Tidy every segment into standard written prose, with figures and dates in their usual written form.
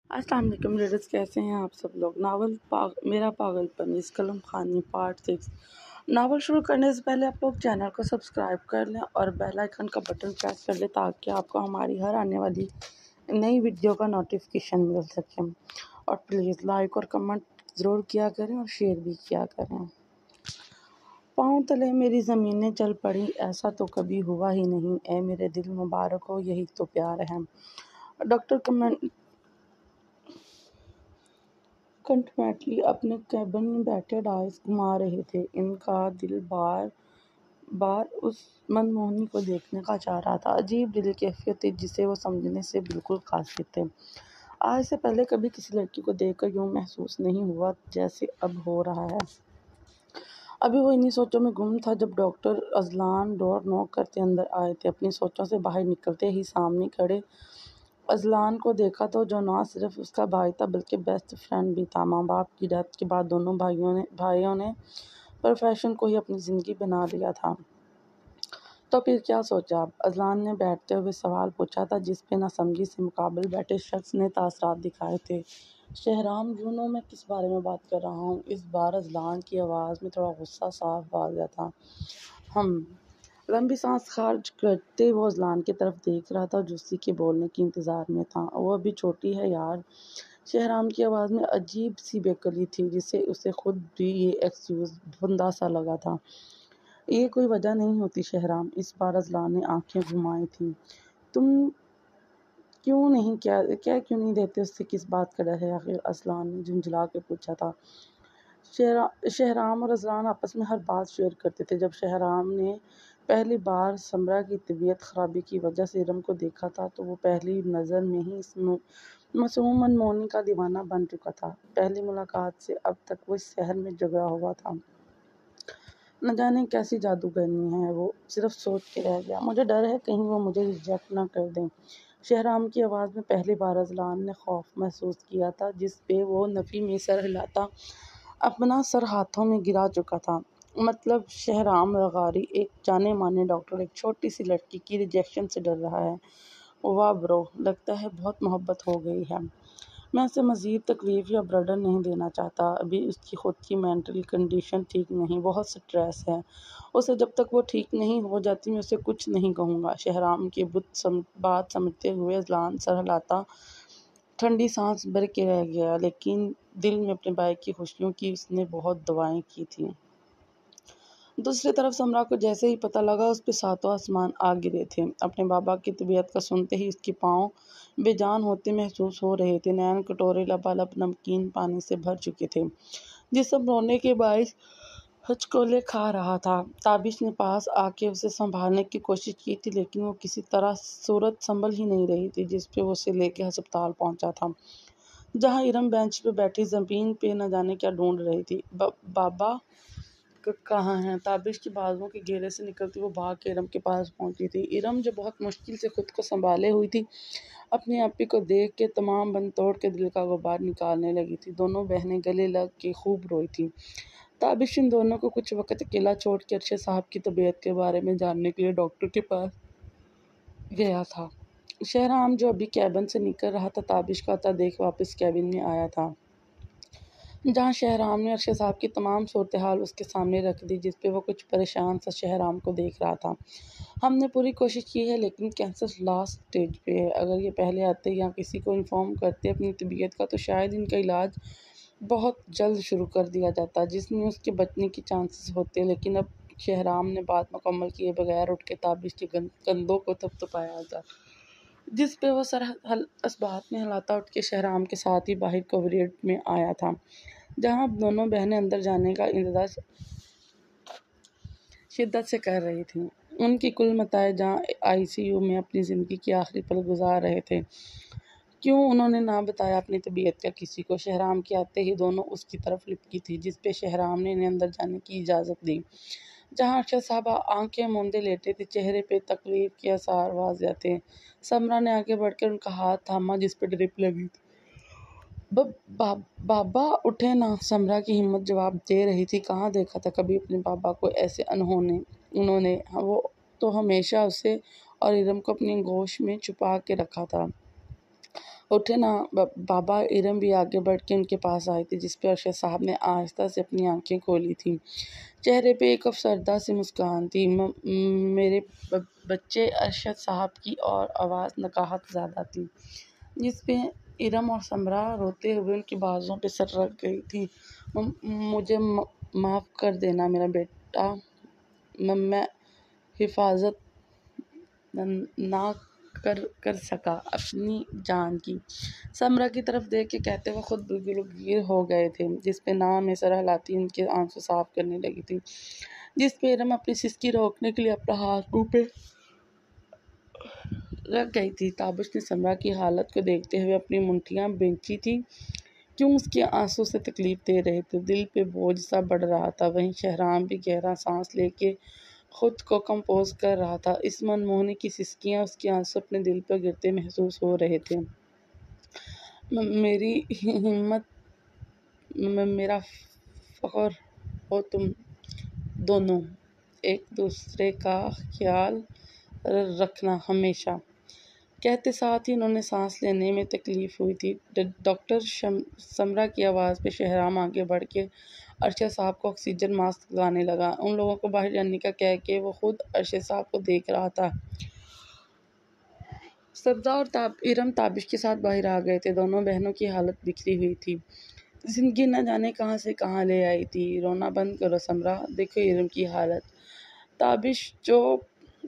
السلام علیکم ریڈرز، کیسے ہیں آپ سب لوگ؟ ناول میرا پاگل پن اس قلم خانی پارٹ 6۔ ناول شروع کرنے سے پہلے آپ لوگ چینل کو سبسکرائب کر لیں اور بیل آئیکن کا بٹن پریس کر لیں تاکہ آپ کو ہماری ہر آنے والی نئی ویڈیو کا نوٹیفیکیشن مل سکے۔ اور پلیز لائک اور کمنٹ ضرور کیا کریں اور شیئر بھی کیا کریں۔ پاؤں تلے میری زمینیں چل پڑی، ایسا تو کبھی ہوا ہی نہیں، اے میرے دل مبارک ہو یہی تو پیار ہے۔ ڈاکٹر کنٹینٹلی اپنے کیبن میں بیٹھے ڈائس گھما رہے تھے۔ ان کا دل بار بار اس منموہنی کو دیکھنے کا چاہ رہا تھا۔ عجیب دل کیفیت تھی جسے وہ سمجھنے سے بالکل قاصر تھے۔ آج سے پہلے کبھی کسی لڑکی کو دیکھ کر یوں محسوس نہیں ہوا جیسے اب ہو رہا ہے۔ ابھی وہ انہی سوچوں میں گم تھا جب ڈاکٹر اذلان ڈور نوک کرتے اندر آئے تھے۔ اپنی سوچوں سے باہر نکلتے ہی سامنے کھڑے اذلان کو دیکھا تو جو نہ صرف اس کا بھائی تھا بلکہ بیسٹ فرینڈ بھی تھا۔ ماں باپ کی ڈیتھ کے بعد دونوں بھائیوں نے پروفیشن کو ہی اپنی زندگی بنا لیا تھا۔ تو پھر کیا سوچا؟ اذلان نے بیٹھتے ہوئے سوال پوچھا تھا جس پہ نہ سمجھی سے مقابل بیٹھے شخص نے تاثرات دکھائے تھے۔ شہرام یونو میں کس بارے میں بات کر رہا ہوں؟ اس بار اذلان کی آواز میں تھوڑا غصہ صاف واضح تھا۔ لمبی سانس خارج کرتے وہ اذلان کی طرف دیکھ رہا تھا جو اسی کے بولنے کے انتظار میں تھا۔ وہ ابھی چھوٹی ہے یار۔ شہرام کی آواز میں عجیب سی بےعقلی تھی جسے اسے خود بھی یہ ایکسکیوز بھوندا سا لگا تھا۔ یہ کوئی وجہ نہیں ہوتی شہرام۔ اس بار اذلان نے آنکھیں گھمائی تھیں۔ تم کیوں نہیں دیتے؟ اس سے کس بات کا ڈر ہے آخر؟ اذلان نے جھنجھلا کے پوچھا تھا۔ شہرام اور اذلان آپس میں ہر بات شیئر کرتے تھے۔ جب شہرام نے پہلی بار سمرا کی طبیعت خرابی کی وجہ سے ارم کو دیکھا تھا تو وہ پہلی نظر میں ہی اس معصوم منموہنی کا دیوانہ بن چکا تھا۔ پہلی ملاقات سے اب تک وہ اس شہر میں جگڑا ہوا تھا۔ نہ جانے کیسی جادوگرنی ہے، وہ صرف سوچ کے رہ گیا۔ مجھے ڈر ہے کہیں وہ مجھے ریجیکٹ نہ کر دیں۔ شہرام کی آواز میں پہلی بار اذلان نے خوف محسوس کیا تھا جس پہ وہ نفی میں سر ہلاتا اپنا سر ہاتھوں میں گرا چکا تھا۔ مطلب شہرام لغاری، ایک جانے مانے ڈاکٹر، ایک چھوٹی سی لڑکی کی ریجیکشن سے ڈر رہا ہے۔ واہ برو، لگتا ہے بہت محبت ہو گئی ہے۔ میں اسے مزید تکلیف یا برڈن نہیں دینا چاہتا۔ ابھی اس کی خود کی مینٹل کنڈیشن ٹھیک نہیں، بہت سٹریس ہے اسے۔ جب تک وہ ٹھیک نہیں ہو جاتی میں اسے کچھ نہیں کہوں گا۔ شہرام کی بات سمجھتے ہوئے اذلان سر ہلاتا ٹھنڈی سانس بھر کے رہ گیا، لیکن دل میں اپنے بھائی کی خوشیوں کی اس نے بہت دعائیں کی تھیں۔ دوسری طرف سمرا کو جیسے ہی پتہ لگا اس پہ ساتوں آسمان آ گرے تھے۔ اپنے بابا کی طبیعت کا سنتے ہی اس کے پاؤں بے جان ہوتے محسوس ہو رہے تھے۔ نین کٹورے لبالب نمکین پانی سے بھر چکے تھے۔ جسم رونے کے باعث ہچکولے کھا رہا تھا۔ تابش نے پاس آ کے اسے سنبھالنے کی کوشش کی تھی لیکن وہ کسی طرح صورت سنبھل ہی نہیں رہی تھی جس پہ وہ اسے لے کے ہسپتال پہنچا تھا جہاں ارم بینچ پہ بیٹھی زمین پہ نہ جانے کیا ڈھونڈ رہی تھی۔ بابا کہاں ہیں؟ تابش کے بازوؤں کے گھیرے سے نکلتی وہ بھاگ کے ارم کے پاس پہنچی تھی۔ ارم جو بہت مشکل سے خود کو سنبھالے ہوئی تھی اپنی آپی کو دیکھ کے تمام بند توڑ کے دل کا غبار نکالنے لگی تھی۔ دونوں بہنیں گلے لگ کے خوب روئی تھیں۔ تابش ان دونوں کو کچھ وقت اکیلا چھوڑ کے ارشد صاحب کی طبیعت کے بارے میں جاننے کے لیے ڈاکٹر کے پاس گیا تھا۔ شہرام جو ابھی کیبن سے نکل رہا تھا تابش کا آتا دیکھ واپس کیبن میں آیا تھا جہاں شہرام نے ارشد صاحب کی تمام صورتحال اس کے سامنے رکھ دی جس پہ وہ کچھ پریشان سا شہرام کو دیکھ رہا تھا۔ ہم نے پوری کوشش کی ہے لیکن کینسر لاسٹ سٹیج پہ ہے۔ اگر یہ پہلے آتے یا کسی کو انفارم کرتے اپنی طبیعت کا تو شاید ان کا علاج بہت جلد شروع کر دیا جاتا جس میں اس کے بچنے کے چانسز ہوتے، لیکن اب شہرام نے بات مکمل کیے بغیر اٹھ کے تابش کے کندھوں کو تھپتھپایا تھا جس پہ وہ سر اثبات میں ہلاتا اٹھ کے شہرام کے ساتھ ہی باہر کوریڈور میں آیا تھا جہاں اب دونوں بہنیں اندر جانے کا انتظار شدت سے کر رہی تھیں۔ ان کی کل متاع جہاں آئی سی یو میں اپنی زندگی کے آخری پل گزار رہے تھے۔ کیوں انہوں نے نہ بتایا اپنی طبیعت کا کسی کو؟ شہرام کے آتے ہی دونوں اس کی طرف لپکی تھی جس پہ شہرام نے انہیں اندر جانے کی اجازت دی جہاں ارشد صاحبہ آنکھیں موندے لیٹے تھے، چہرے پہ تکلیف کے آثار واضح تھے۔ سمرا نے آگے بڑھ کر ان کا ہاتھ تھاما جس پہ ڈرپ لگی تھی۔ بابا اٹھے نا، سمرا کی ہمت جواب دے رہی تھی۔ کہاں دیکھا تھا کبھی اپنے بابا کو ایسے انہوں نے وہ تو ہمیشہ اسے اور ارم کو اپنی گوش میں چھپا کے رکھا تھا۔ اٹھے نا بابا۔ ارم بھی آگے بڑھ کے ان کے پاس آئی تھی، جس پہ ارشد صاحب نے آہستہ سے اپنی آنکھیں کھولی تھیں۔ چہرے پہ ایک افسردہ سی مسکان تھی۔ میرے بچے، ارشد صاحب کی اور آواز نکاہت زدہ تھی، جس پہ ارم اور سمرا روتے ہوئے ان کے بازوؤں پہ سر رکھ گئی تھی۔ مجھے معاف کر دینا میرا بیٹا، میں حفاظت نہ کر سکا اپنی جان کی۔ سمرا کی طرف دیکھ کے کہتے وہ خود گلگیر ہو گئے تھے، جس پہ نام میں سر ہلاتی ان کے آنسو صاف کرنے لگی تھی، جس پہ ارم اپنی سسکی روکنے کے لیے اپنا ہاتھ منہ پہ رکھ گئی تھی۔ تابش نے سمرا کی حالت کو دیکھتے ہوئے اپنی منٹیاں بھینچی تھی، کیوں اس کے آنسو سے تکلیف دے رہے تھے۔ دل پہ بوجھ سا بڑھ رہا تھا۔ وہیں شہرام بھی گہرا سانس لے کے خود کو کمپوز کر رہا تھا۔ اس من موہنی کی سسکیاں اس کے آنسو اپنے دل پر گرتے محسوس ہو رہے تھے۔ میری ہمت، میرا فخر ہو تم دونوں، ایک دوسرے کا خیال رکھنا ہمیشہ۔ کہتے ساتھ ہی انہوں نے سانس لینے میں تکلیف ہوئی تھی۔ ڈاکٹر سمرا کی آواز پہ شہرام آگے بڑھ کے ارشد صاحب کو آکسیجن ماسک لگانے لگا۔ ان لوگوں کو باہر جانے کا کہہ کے وہ خود ارشد صاحب کو دیکھ رہا تھا۔ سمرا اور ارم تابش کے ساتھ باہر آ گئے تھے۔ دونوں بہنوں کی حالت بکھری ہوئی تھی۔ زندگی نہ جانے کہاں سے کہاں لے آئی تھی۔ رونا بند کرو سمرا، دیکھو ارم کی حالت۔ تابش جو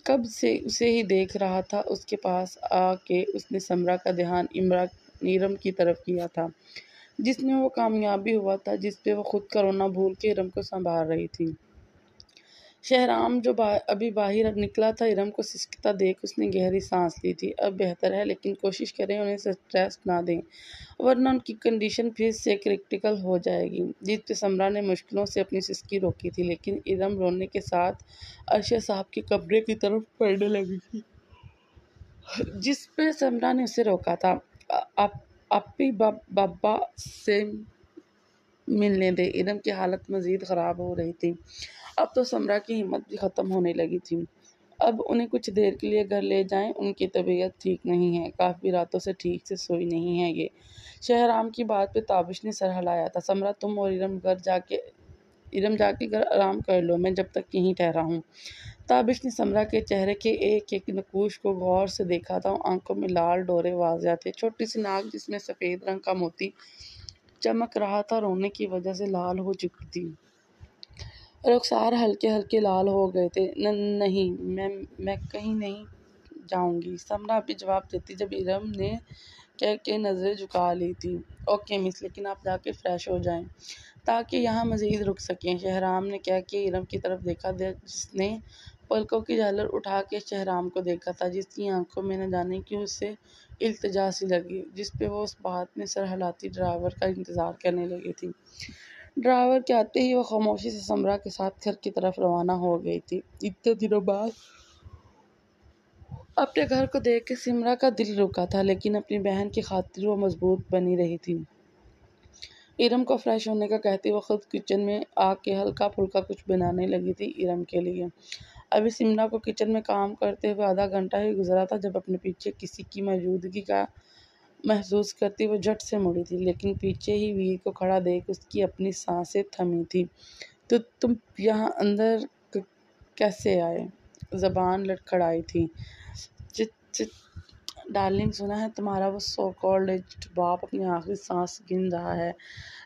کب سے اسے ہی دیکھ رہا تھا، اس کے پاس آ کے اس نے سمرا کا دھیان ارم کی طرف کیا تھا، جس میں وہ کامیابی ہوا تھا، جس پہ وہ خود کا رونا بھول کے ارم کو سنبھال رہی تھی۔ شہرام جو ابھی باہر نکلا تھا، ارم کو سسکتا دیکھ اس نے گہری سانس لی تھی۔ اب بہتر ہے، لیکن کوشش کریں انہیں سٹریس نہ دیں، ورنہ ان کی کنڈیشن پھر سے کریٹیکل ہو جائے گی۔ جس پہ سمرا نے مشکلوں سے اپنی سسکی روکی تھی، لیکن ارم رونے کے ساتھ ارشد صاحب کے کمرے کی طرف بڑھنے لگی تھی، جس پہ سمرا نے اسے روکا تھا۔ اپی بابا سے ملنے دے۔ ارم کی حالت مزید خراب ہو رہی تھی۔ اب تو سمرا کی ہمت بھی ختم ہونے لگی تھی۔ اب انہیں کچھ دیر کے لیے گھر لے جائیں، ان کی طبیعت ٹھیک نہیں ہے، کافی راتوں سے ٹھیک سے سوئی نہیں ہے یہ۔ شہرام کی بات پہ تابش نے سر ہلایا تھا۔ سمرا، تم اور ارم جا کے گھر آرام کر لو، میں جب تک یہیں ٹھہرا ہوں۔ تابش نے سمرا کے چہرے کے ایک ایک نقوش کو غور سے دیکھا تھا۔ آنکھوں میں لال ڈورے واضح تھے، چھوٹی سی ناک جس میں سفید رنگ کا موتی چمک رہا تھا رونے کی وجہ سے لال ہو چکی تھی۔ رخسار ہلکے ہلکے لال ہو گئے تھے۔ نہیں، میں کہیں نہیں جاؤں گی، سمرا ابھی جواب دیتی جب ارم نے کہہ کے نظریں جھکا لی تھی۔ اوکے مس، لیکن آپ جا کے فریش ہو جائیں تاکہ یہاں مزید رک سکیں، شہرام نے کہہ کے ارم کی طرف دیکھا، جس نے پلکوں کی جھالر اٹھا کے شہرام کو دیکھا تھا، جس کی آنکھوں میں نہ جانے کیوں اسے التجا سی لگی، جس پہ وہ اس بات میں سر ہلاتی ڈرائیور کا انتظار کرنے لگی تھی۔ ڈرائیور کے آتے ہی وہ خاموشی سے سمرا کے ساتھ گھر کی طرف روانہ ہو گئی تھی۔ اتنے دنوں بعد اپنے گھر کو دیکھ کے سمرا کا دل رکا تھا، لیکن اپنی بہن کی خاطر وہ مضبوط بنی رہی تھی۔ ارم کو فریش ہونے کا کہتی وہ خود کچن میں آ کے ہلکا پھلکا کچھ بنانے لگی تھی ارم کے لیے۔ ابھی سمرا کو کچن میں کام کرتے ہوئے آدھا گھنٹہ ہی گزرا تھا جب اپنے پیچھے کسی کی موجودگی کا محسوس کرتی وہ جھٹ سے مڑی تھی، لیکن پیچھے ہی ویر کو کھڑا دیکھ اس کی اپنی سانسیں تھمی تھی۔ تو تم یہاں اندر کیسے آئے؟ زبان لڑکھڑائی تھی۔ ڈارلنگ، سنا ہے تمہارا وہ سو کالڈ ایجڈ باپ اپنی آخری سانس گن رہا ہے،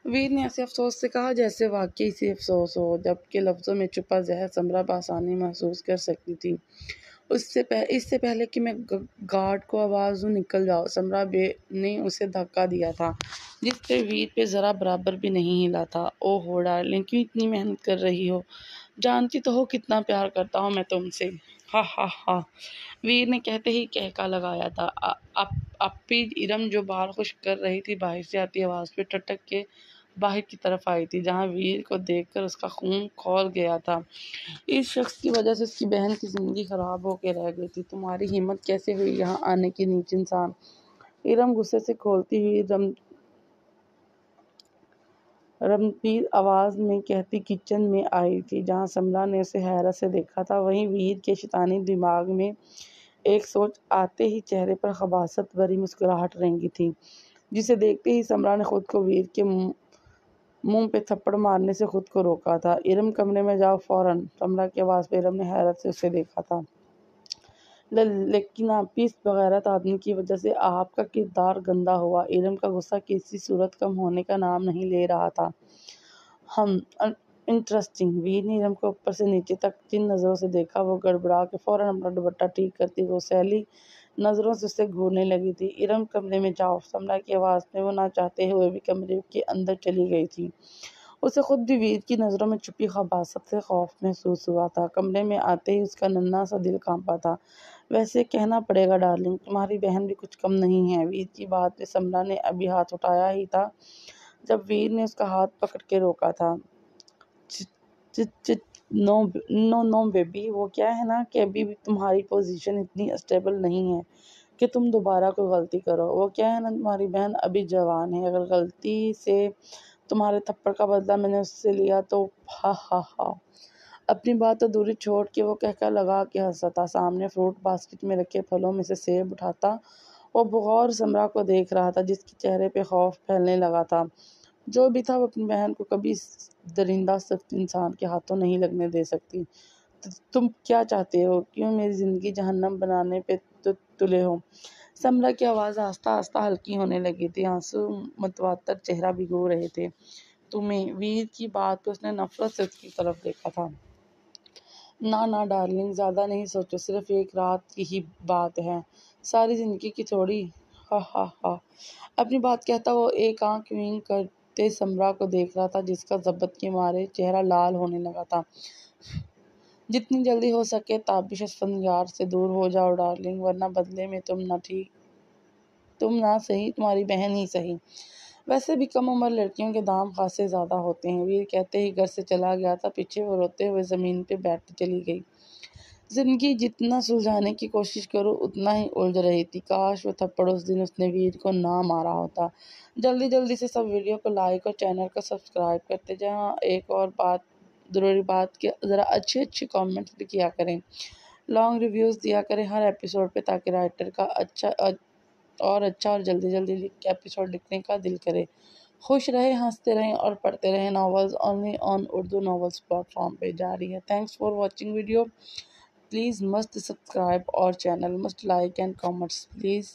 ویر نے ایسے افسوس سے کہا جیسے واقعی سے افسوس ہو، جبکہ لفظوں میں چھپا زہر سمرا بآسانی محسوس کر سکتی تھی۔ اس سے پہلے کہ میں گارڈ کو آواز دوں، نکل جاؤ، سمرا نے اسے دھکا دیا تھا، جس پہ ویر پہ ذرا برابر بھی نہیں ہلا تھا۔ اوہ ہو ڈارلنگ، کیوں اتنی محنت کر رہی ہو؟ جانتی تو ہو کتنا پیار کرتا ہوں میں تم سے۔ ہا ہا ہا، ویر نے کہتے ہی کہکا لگایا تھا۔ اپی ارم جو بال خشک کر رہی تھی، باہر سے آتی آواز پہ ٹٹک کے باہر کی طرف آئی تھی، جہاں ویر کو دیکھ کر اس کا خون کھول گیا تھا۔ اس شخص کی وجہ سے اس کی بہن کی زندگی خراب ہو کے رہ گئی تھی۔ تمہاری ہمت کیسے ہوئی یہاں آنے کی نیچ انسان؟ ارم غصے سے کھولتی ہوئی رمپیر آواز میں کہتی کچن میں آئی تھی، جہاں سمرا نے اسے حیرت سے دیکھا تھا۔ وہیں ویر کے شیطانی دماغ میں ایک سوچ آتے ہی چہرے پر خباثت بھری مسکراہٹ رنگی تھی، جسے دیکھتے ہی سمرا نے خود کو ویر کے منہ پہ تھپڑ مارنے سے خود کو روکا تھا۔ ارم کمرے میں جاؤ فوراً، سمرا کی آواز پہ ارم نے حیرت سے اسے دیکھا تھا۔ لیکن آپ اس بغیرت آدمی کی وجہ سے آپ کا کردار گندا ہوا۔ ارم کا غصہ کسی صورت کم ہونے کا نام نہیں لے رہا تھا۔ انٹرسٹنگ۔ ویر نے ارم کو اوپر سے نیچے تک جن نظروں سے دیکھا، وہ گڑبڑا کے فوراً اپنا دوپٹہ ٹھیک کرتی ہوئے سیلی نظروں سے اسے گھورنے لگی تھی۔ ارم کمرے میں جاؤ، سمرا کی آواز میں وہ نہ چاہتے ہوئے بھی کمرے کے اندر چلی گئی تھی۔ اسے خود بھی ویر کی نظروں میں چھپی خباثت سے خوف محسوس ہوا تھا۔ کمرے میں آتے ہی اس کا ننھا سا دل کانپا تھا۔ ویسے کہنا پڑے گا ڈارلنگ، تمہاری بہن بھی کچھ کم نہیں ہے۔ ویر کی بات پہ سمرا نے ابھی ہاتھ اٹھایا ہی تھا جب ویر نے اس کا ہاتھ پکڑ کے روکا تھا۔ نو نو نو بیبی، وہ کیا ہے نا کہ ابھی بھی تمہاری پوزیشن اتنی اسٹیبل نہیں ہے کہ تم دوبارہ کوئی غلطی کرو۔ وہ کیا ہے نا، تمہاری بہن ابھی جوان ہے، اگر غلطی سے تمہارے تھپڑ کا بدلہ میں نے اس سے لیا تو ہا ہا ہا۔ اپنی بات ادھوری چھوڑ کے وہ کہکہ لگا کے ہنسا تھا۔ سامنے فروٹ باسکٹ میں رکھے پھلوں میں سے سیب اٹھاتا وہ بغور سمرا کو دیکھ رہا تھا، جس کے چہرے پہ خوف پھیلنے لگا تھا۔ جو بھی تھا، وہ اپنی بہن کو کبھی اس درندہ سخت انسان کے ہاتھوں نہیں لگنے دے سکتی۔ تم کیا چاہتے ہو؟ کیوں میری زندگی جہنم بنانے پہ تلے ہو؟ سمرا کی آواز آہستہ آہستہ ہلکی ہونے لگی تھی، آنسو متواتر چہرہ بھگو رہے تھے۔ تمہیں؟ ویر کی بات پہ اس نے نفرت سے اس کی طرف دیکھا تھا۔ نہ ڈارلنگ، زیادہ نہیں سوچو، صرف ایک رات کی ہی بات ہے، ساری زندگی کی تھوڑی۔ ہا ہا ہا۔ اپنی بات کہتا وہ ایک آنکھ ونک کرتے سمرا کو دیکھ رہا تھا، جس کا ضبط کے مارے چہرہ لال ہونے لگا تھا۔ جتنی جلدی ہو سکے تابش اسفندیار سے دور ہو جاؤ ڈارلنگ، ورنہ بدلے میں تم نہ صحیح، تمہاری بہن ہی صحیح۔ ویسے بھی کم عمر لڑکیوں کے دام خاصے زیادہ ہوتے ہیں۔ ویر کہتے ہی گھر سے چلا گیا تھا، پیچھے وہ روتے ہوئے زمین پہ بیٹھ چلی گئی۔ زندگی جتنا سلجھانے کی کوشش کرو اتنا ہی الجھ رہی تھی۔ کاش وہ تھپڑ اس دن اس نے ویر کو نہ مارا ہوتا۔ جلدی سے سب ویڈیو کو لائک اور چینل کو سبسکرائب کرتے جائیں۔ ایک اور ضروری بات کہ ذرا اچھے کامنٹس بھی کیا کریں، لانگ ریویوز دیا کریں ہر ایپیسوڈ پہ، تاکہ رائٹر کا اچھا اور جلدی ایپیسوڈ لکھنے کا دل کرے۔ خوش رہیں، ہنستے رہیں اور پڑھتے رہیں۔ Novels only on Urdu novels platform پہ جاری ہے۔ Thanks for watching video. Please must subscribe اور channel, must like and comments please.